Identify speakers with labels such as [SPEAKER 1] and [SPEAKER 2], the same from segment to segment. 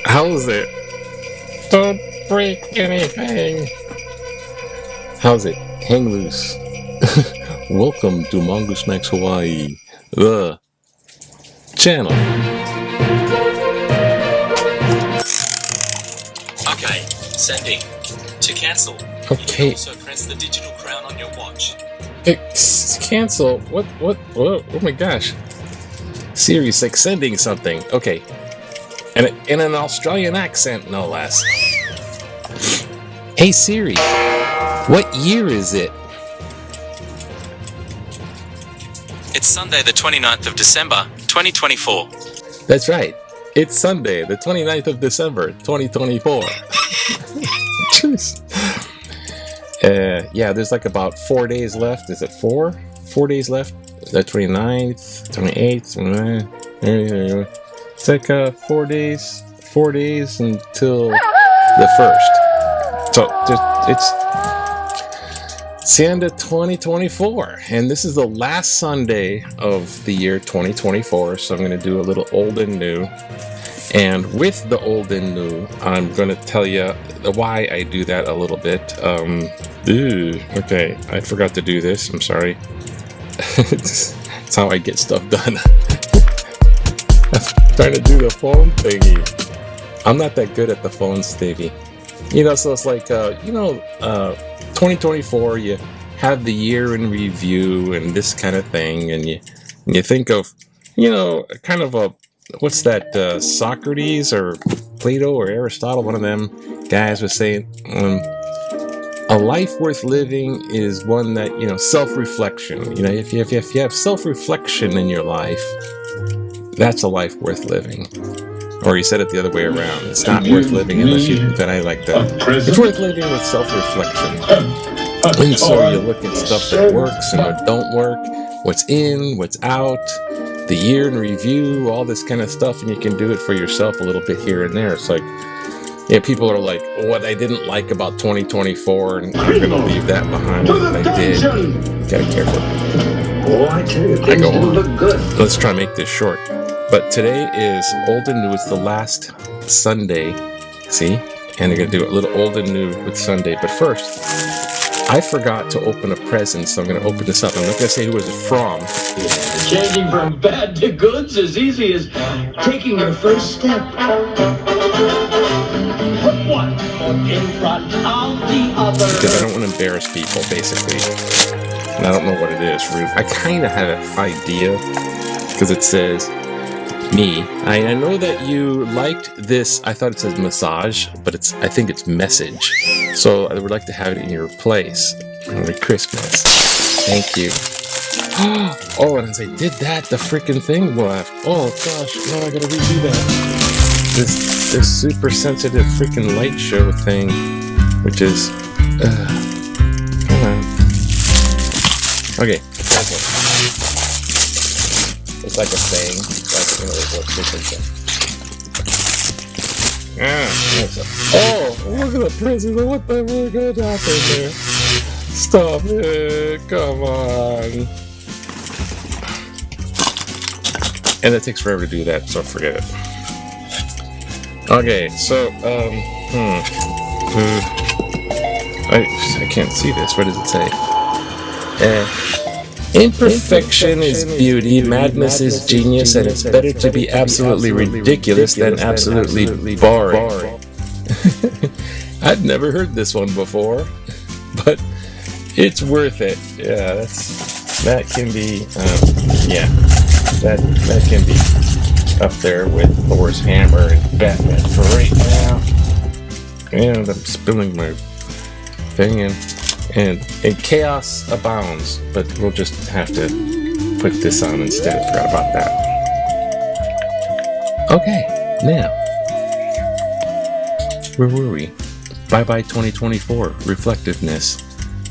[SPEAKER 1] How's it? Don't break anything. How's it? Hang loose. Welcome to Mongoose Max Hawaii, the channel.
[SPEAKER 2] Okay, sending. To cancel, you can also press the digital crown on your watch.
[SPEAKER 1] Cancel? What? Oh my gosh. Siri's like sending something. Okay. And in an Australian accent, no less. Hey Siri, what year is it?
[SPEAKER 2] It's Sunday the 29th of December, 2024.
[SPEAKER 1] That's right. It's Sunday, the 29th of December, 2024. Jeez. Yeah, there's like about 4 days left. Is it 4? 4 days left? The 29th, 28th, it's like 4 days until the 1st. So it's the end of 2024, and this is the last Sunday of the year 2024. So I'm going to do a little old and new, and with the old and new, I'm going to tell you why I do that a little bit. Okay, I forgot to do this. I'm sorry. It's how I get stuff done. Trying to do the phone thingy. I'm not that good at the phone thingy. So it's like, 2024, you have the year in review and this kind of thing, and you think of, kind of what's that, Socrates or Plato or Aristotle, one of them guys was saying, a life worth living is one that, self-reflection. If you have self-reflection in your life, that's a life worth living. Or he said it the other way around. It's not worth living unless you... That I like that. It's worth living with self-reflection. And so you look at stuff that works and what don't work, what's in, what's out, the year in review, all this kind of stuff, and you can do it for yourself a little bit here and there. It's like, people are like, what I didn't like about 2024, and I'm going to leave that behind. I did. Gotta be careful.
[SPEAKER 3] Oh, I tell you, things didn't look good.
[SPEAKER 1] Let's try to make this short. But today is old and new. It's the last Sunday. See? And they're going to do a little old and new with Sunday. But first, I forgot to open a present, so I'm going to open this up. I'm not going to say who it's from.
[SPEAKER 3] Changing from bad to good's as easy as taking your first step. Put one foot in front of the other.
[SPEAKER 1] Because I don't want to embarrass people, basically. And I don't know what it is. I kind of have an idea. Because it says... Me. I know that you liked this. I thought it says massage, but I think it's message. So I would like to have it in your place. Merry Christmas. Thank you. Oh, and as I did that, the freaking thing left. Oh gosh, no, I gotta redo that. This super sensitive freaking light show thing, which is come on. Okay, it's like a thing. Oh, look at the presents. What the fuck is happening there? Stop it. Come on. And it takes forever to do that, so forget it. Okay, so, I can't see this. What does it say? Imperfection is beauty, madness is genius, and it's better to be absolutely ridiculous than absolutely boring. I'd never heard this one before, but it's worth it. Yeah, that can be, that can be up there with Thor's hammer and Batman for right now. And I'm spilling my thing in. And chaos abounds, but we'll just have to put this on instead. I forgot about that. Okay, now, where were we? Bye-bye 2024, reflectiveness.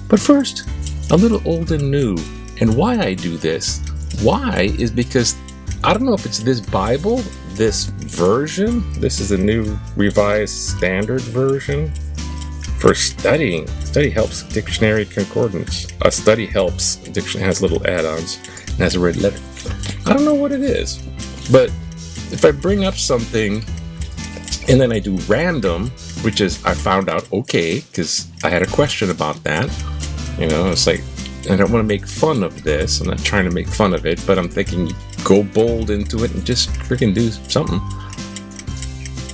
[SPEAKER 1] But first, a little old and new. And why I do this, why is because I don't know if it's this Bible, this version. This is a new revised standard version for studying. Study Helps Dictionary Concordance. A Study Helps Dictionary has little add-ons and has a red letter. I don't know what it is, but if I bring up something and then I do random, which is I found out okay because I had a question about that. It's like I don't want to make fun of this. I'm not trying to make fun of it, but I'm thinking go bold into it and just freaking do something.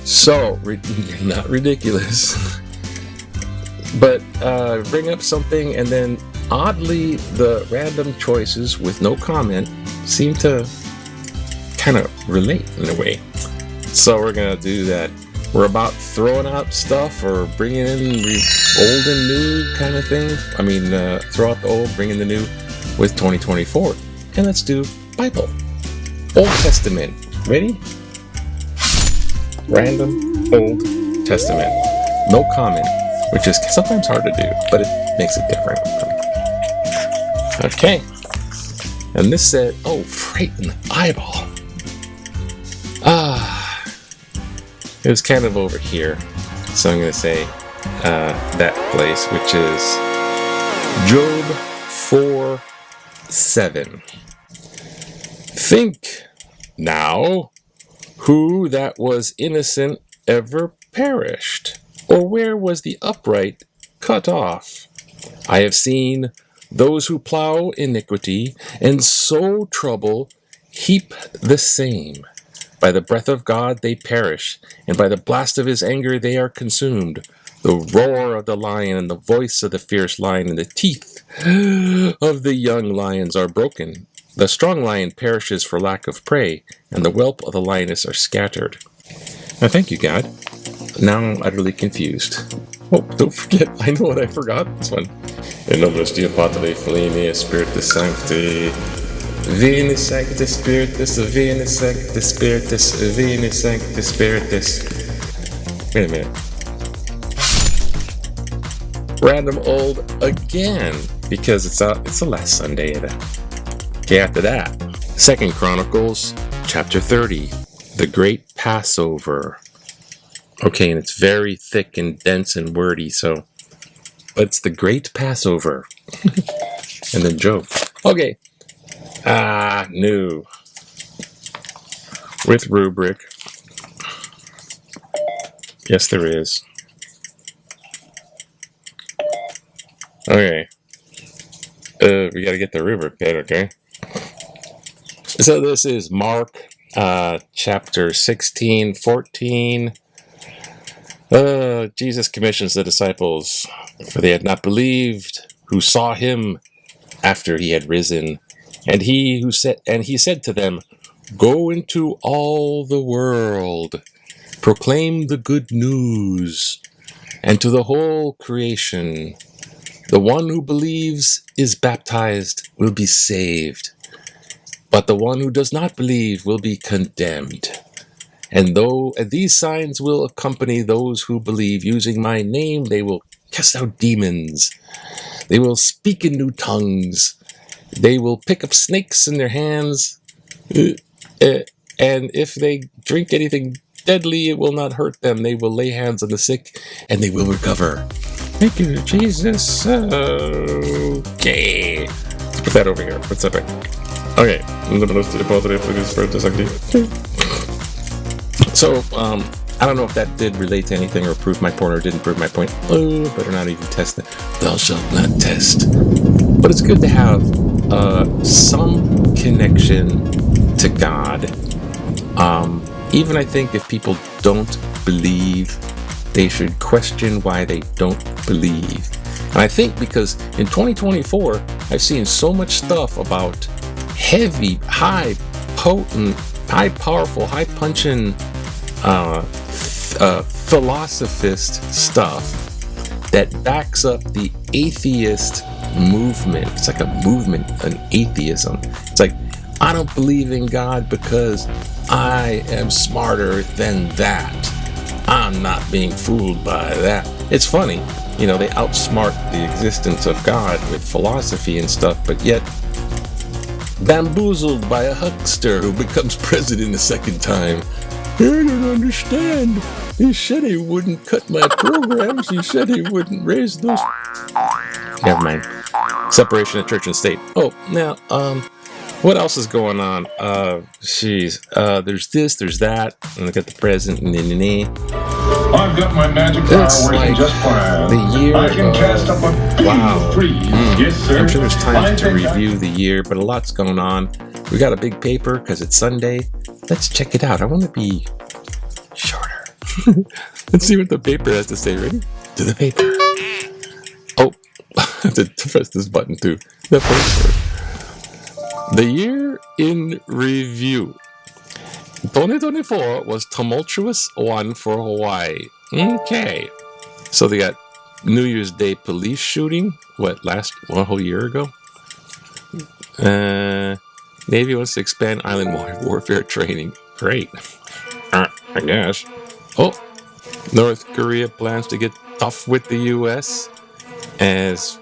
[SPEAKER 1] So, not ridiculous. But bring up something and then oddly the random choices with no comment seem to kind of relate in a way. So we're going to do that. We're about throwing out stuff or bringing in old and new kind of thing. Throw out the old, bring in the new with 2024. And let's do Bible. Old Testament. Ready? Random Old Testament. No comment, which is sometimes hard to do, but it makes it different. Okay. And this said, oh, right in the eyeball. It was kind of over here. So I'm going to say that place, which is Job 4:7. Think now who that was innocent ever perished, or where was the upright cut off? I have seen those who plow iniquity and sow trouble heap the same. By the breath of God they perish, and by the blast of his anger they are consumed. The roar of the lion and the voice of the fierce lion and the teeth of the young lions are broken. The strong lion perishes for lack of prey, and the whelp of the lioness are scattered. Now, thank you, God. Now I'm utterly confused. Oh, don't forget, I know what I forgot. This one. In nomine Dei Patri Filii Spiritus Sancti. Veni Sancti Spiritus, Veni Sancti Spiritus, Veni Sancti Spiritus. Wait a minute. Random old again, because it's the last Sunday of the. Okay, after that, 2 Chronicles chapter 30, the Great Passover. Okay, and it's very thick and dense and wordy, but it's the Great Passover. And then Job. Okay. New. With rubric. Yes, there is. Okay. We gotta get the rubric there, okay? So this is Mark, chapter 16, 14. Jesus commissions the disciples, for they had not believed who saw him after he had risen. And he said to them, go into all the world, proclaim the good news, and to the whole creation. The one who believes is baptized will be saved, but the one who does not believe will be condemned. And these signs will accompany those who believe. Using my name, they will cast out demons. They will speak in new tongues. They will pick up snakes in their hands. And if they drink anything deadly, it will not hurt them. They will lay hands on the sick, and they will recover. Thank you, Jesus. Okay. Let's put that over here. What's up? Okay. So, I don't know if that did relate to anything or prove my point or didn't prove my point. Oh, better not even test it. Thou shalt not test. But it's good to have some connection to God. Even I think if people don't believe, they should question why they don't believe. And I think because in 2024, I've seen so much stuff about heavy, high, potent, high powerful, high punching philosophist stuff that backs up the atheist movement. It's like a movement, an atheism. It's like I don't believe in God because I am smarter than that. I'm not being fooled by that. It's funny, you know, they outsmart the existence of God with philosophy and stuff, but yet bamboozled by a huckster who becomes president a second time. I don't understand. He said he wouldn't cut my programs. He said he wouldn't raise those. Never mind. Separation of church and state. Oh, now, what else is going on? There's this, there's that, and I got the present.
[SPEAKER 3] I've got my magic power working
[SPEAKER 1] like
[SPEAKER 3] just fine.
[SPEAKER 1] the year.
[SPEAKER 3] I can cast up a
[SPEAKER 1] wow.
[SPEAKER 3] freeze. Yes, sir.
[SPEAKER 1] I'm sure there's time to review the year, but a lot's going on. We got a big paper because it's Sunday. Let's check it out. I want to be shorter. Let's see what the paper has to say. Ready? To the paper. Oh, I have to press this button too. The paper. The year in review. 2024 was tumultuous one for Hawaii. Okay. So they got New Year's Day police shooting. One whole year ago? Navy wants to expand island warfare training. Great. I guess. Oh, North Korea plans to get tough with the U.S. as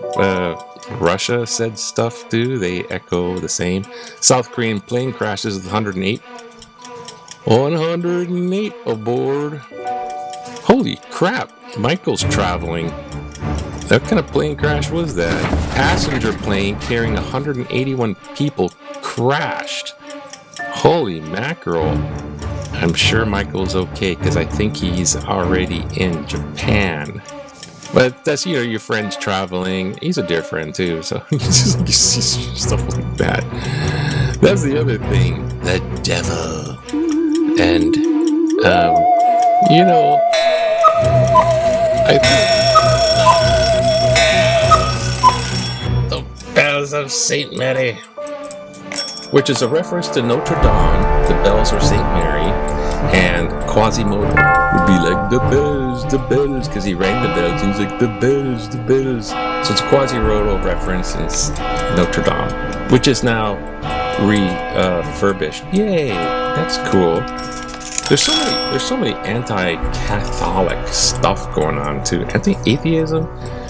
[SPEAKER 1] Russia said stuff too. They echo the same. South Korean plane crashes with 108. 108 aboard. Holy crap. Michael's traveling. What kind of plane crash was that? Passenger plane carrying 181 people crashed. Holy mackerel. I'm sure Michael's okay because I think he's already in Japan. But that's, you know, your friend's traveling. He's a dear friend too, so you see stuff like that. That's the other thing. The devil. And, you know, I think the bells of St. Mary, which is a reference to Notre Dame, the bells of St. Mary, and Quasimodo would be like, the bells, because he rang the bells, and he's like, the bells. So it's a Quasimodo reference in Notre Dame, which is now refurbished. Yay, that's cool. There's so many anti-Catholic stuff going on too. Anti-atheism.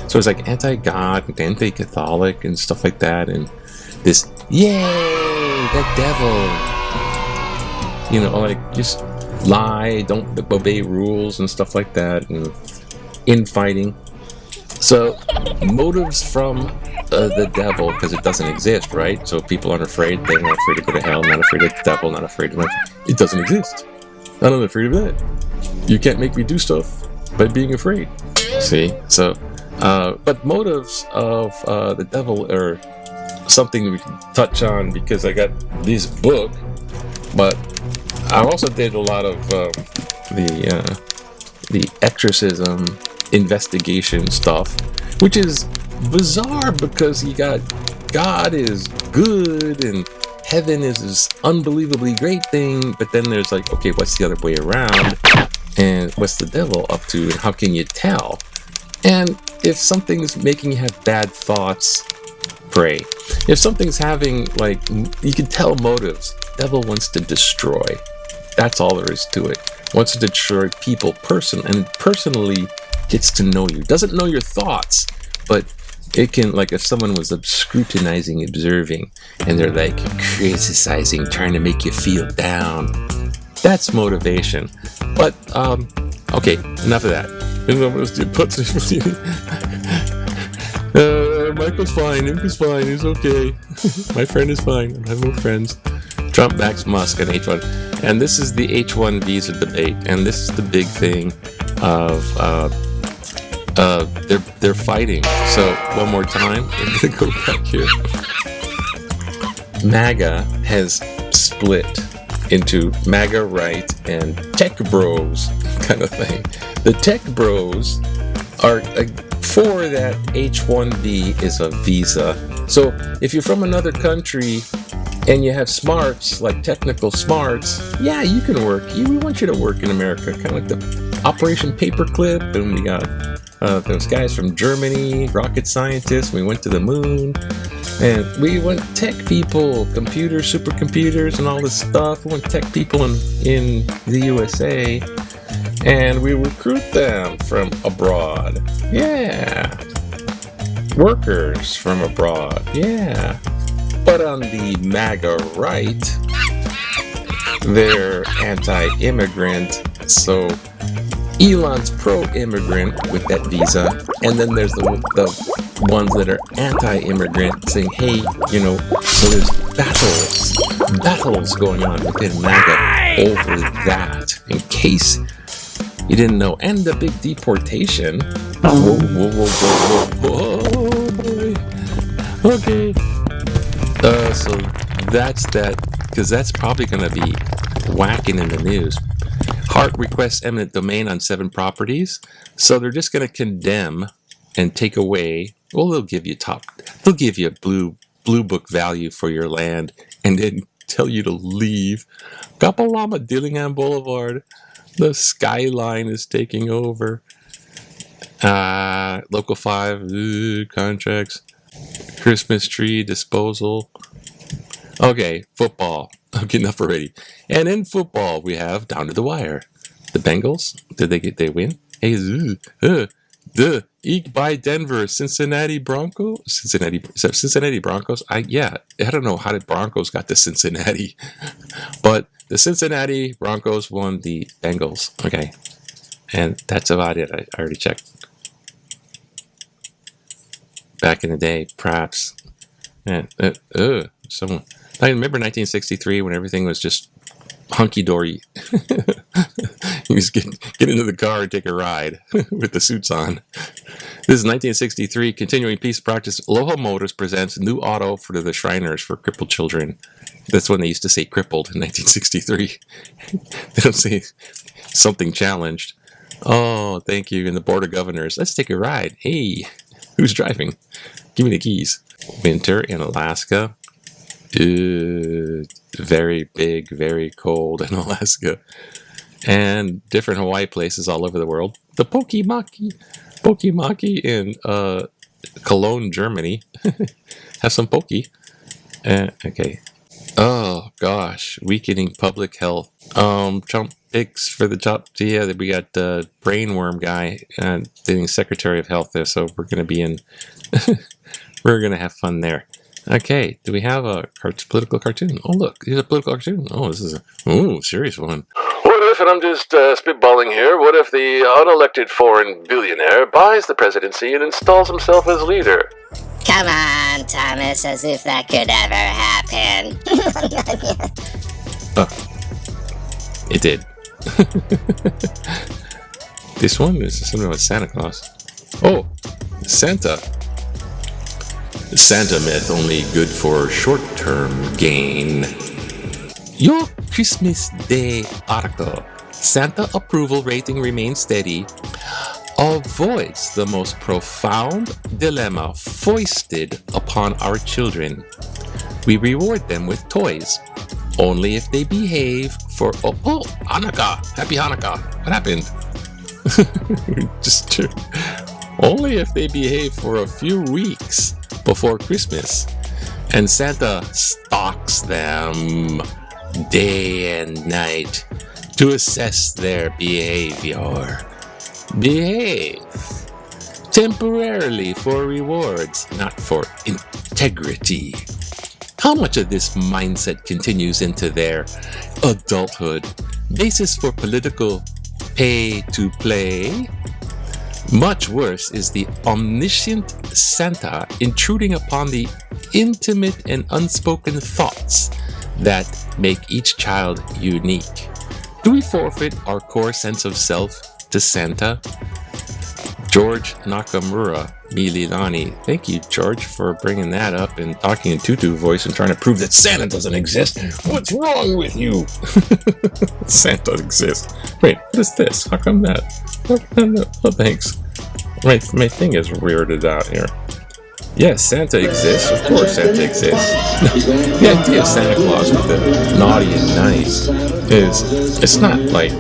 [SPEAKER 1] So it's like anti-God and anti-Catholic and stuff like that. And this, yay, that devil. You know, like just lie, don't obey rules and stuff like that, and infighting. So motives from the devil, because it doesn't exist, right? So people aren't afraid. They're not afraid to go to hell. Not afraid of the devil. Not afraid of it doesn't exist. I'm not afraid of that. You can't make me do stuff by being afraid. See? So, but motives of the devil are something we can touch on because I got this book, but I also did a lot of the exorcism investigation stuff, which is bizarre because you got God is good and heaven is this unbelievably great thing, but then there's like, okay, what's the other way around? And what's the devil up to? And how can you tell? And if something's making you have bad thoughts, pray. If something's having, like, you can tell motives. Devil wants to destroy. That's all there is to it. Wants to destroy people and personally gets to know you. Doesn't know your thoughts, but it can, like if someone was scrutinizing, observing, and they're like criticizing, trying to make you feel down. That's motivation. But, okay, enough of that. Michael's fine, Imka's fine, he's okay. My friend is fine, I have no friends. Trump backs Musk on H1. And this is the H1 visa debate, and this is the big thing of, they're fighting. So one more time, I'm gonna go back here. MAGA has split into MAGA right and tech bros kind of thing. The tech bros are for that H1B is a visa. So if you're from another country and you have smarts, like technical smarts, yeah, you can work. We want you to work in America, kind of like the Operation Paperclip, and we got those guys from Germany, rocket scientists. We went to the moon. And we went tech people, computers, supercomputers, and all this stuff. We went tech people in the USA. And we recruit them from abroad. Yeah. Workers from abroad. Yeah. But on the MAGA right, they're anti-immigrant. So Elon's pro-immigrant with that visa. And then there's the ones that are anti-immigrant saying, hey, so there's battles going on within MAGA over that, in case you didn't know. And the big deportation. Whoa, boy. Okay. So that's that, because that's probably going to be whacking in the news. Hart requests eminent domain on 7 properties. So they're just going to condemn and take away. Well, they'll give you a blue book value for your land, and then tell you to leave. Kapalama Dillingham Boulevard. The skyline is taking over. Local 5 contracts. Christmas tree disposal. Okay, football. Okay, enough already. And in football, we have down to the wire. The Bengals. Did they win? Hey, Eek by Denver, Cincinnati Broncos. Cincinnati Broncos. I don't know how the Broncos got to Cincinnati, but the Cincinnati Broncos won the Bengals. Okay, and that's about it. I already checked. Back in the day, perhaps. And someone. I remember 1963 when everything was just hunky-dory. You just get into the car and take a ride with the suits on. This is 1963, continuing peace practice. Aloha Motors presents new auto for the Shriners for crippled children. That's when they used to say crippled in 1963. They don't say something challenged. Oh, thank you. And the Board of Governors. Let's take a ride. Hey, who's driving? Give me the keys. Winter in Alaska. Very big, very cold in Alaska. And different Hawaii places all over the world. The Pokemaki in Cologne, Germany. Have some Poke. Okay. Oh, gosh. Weakening public health. Trump picks for the top. Yeah, we got the brainworm guy being Secretary of Health there. So we're going to be in... we're going to have fun there. Okay, do we have a political cartoon? Oh, look, here's a political cartoon. Oh, this is a serious one. What if, and I'm just spitballing here, what if the unelected foreign billionaire buys the presidency and installs himself as leader?
[SPEAKER 4] Come on, Thomas, as if that could ever happen.
[SPEAKER 1] Oh, it did. This one is something about Santa Claus. Oh, Santa. The Santa myth only good for short-term gain. Your Christmas Day article, Santa approval rating remains steady, avoids the most profound dilemma foisted upon our children. We reward them with toys, only if they behave for... Oh, Hanukkah! Happy Hanukkah! What happened? Just only if they behave for a few weeks before Christmas, and Santa stalks them day and night to assess their behavior. Behave temporarily for rewards, not for integrity. How much of this mindset continues into their adulthood? Basis for political pay to play? Much worse is the omniscient Santa intruding upon the intimate and unspoken thoughts that make each child unique. Do we forfeit our core sense of self to Santa? George Nakamura Mililani. Thank you, George, for bringing that up and talking in tutu voice and trying to prove that Santa doesn't exist. What's wrong with you? Santa exists. Wait, what is this? How come that? Oh, thanks. My thing is weirded out here. Yes, Santa exists. Of course Santa exists. The idea of Santa Claus with the naughty and nice is, it's not like,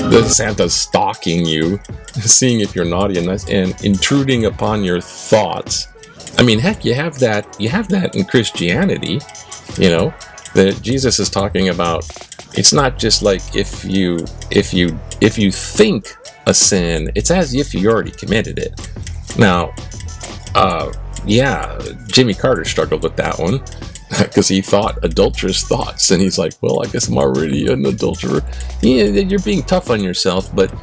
[SPEAKER 1] the Santa's stalking you, seeing if you're naughty and nice, and intruding upon your thoughts. I mean, heck, you have that in Christianity, you know, that Jesus is talking about. It's not just like if you think a sin, it's as if you already committed it. Now, yeah, Jimmy Carter struggled with that one because he thought adulterous thoughts, and he's like, well, I guess I'm already an adulterer. Yeah, you're being tough on yourself, but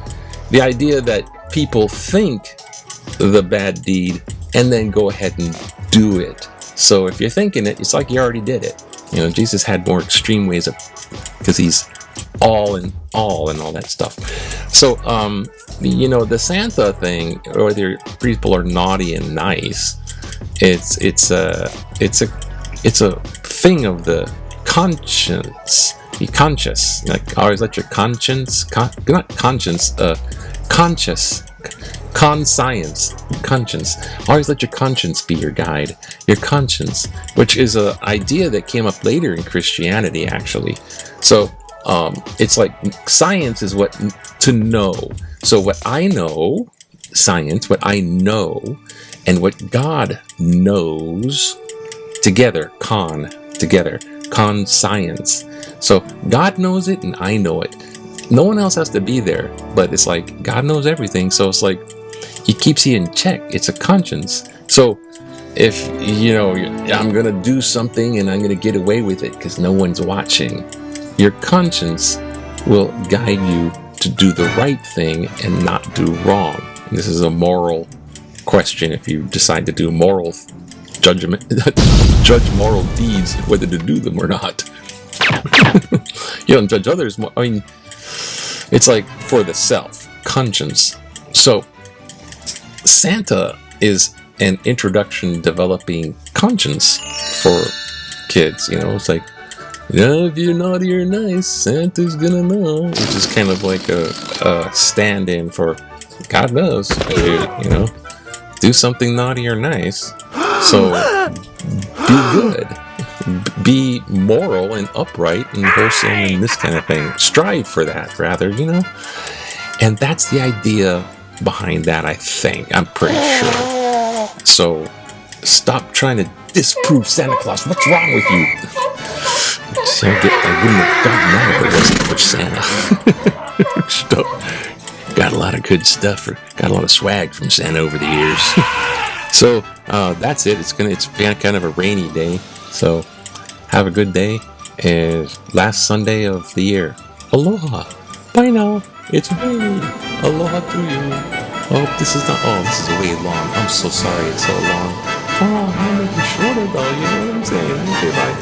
[SPEAKER 1] the idea that people think the bad deed and then go ahead and do it. So if you're thinking it, it's like you already did it. You know, Jesus had more extreme ways of, because he's all and all that stuff. So, you know, the Santa thing, whether people are naughty and nice, it's a thing of the conscience. Be conscious. Like, always let your conscience, not conscience, conscious. Conscience. Always let your conscience be your guide. Your conscience, which is an idea that came up later in Christianity, actually. So it's like science is what to know. So what I know, science, what I know, and what God knows, together, conscience. So God knows it and I know it. No one else has to be there, but it's like God knows everything. So it's like he keeps you in check. It's a conscience. So if, you know, I'm going to do something and I'm going to get away with it because no one's watching, your conscience will guide you to do the right thing and not do wrong. This is a moral question. If you decide to do moral judgment, judge moral deeds, whether to do them or not. You don't judge others. I mean, it's like for the self, conscience. So Santa is an introduction developing conscience for kids. You know, it's like, you know, if you're naughty or nice, Santa's gonna know. Which is kind of like a stand-in for God knows. You know, do something naughty or nice. So be good. Be moral and upright and wholesome and this kind of thing. Strive for that, rather, you know? And that's the idea behind that, I think. I'm pretty sure. So stop trying to disprove Santa Claus. What's wrong with you? See, I wouldn't have gotten that if it wasn't for Santa. Got a lot of good stuff. Got a lot of swag from Santa over the years. So that's it. It's kind of a rainy day. So have a good day, and last Sunday of the year. Aloha. Bye now. It's me. Aloha to you. Oh, this is way long. I'm so sorry it's so long. Oh, I'll make it shorter though, you know what I'm saying? Okay, bye.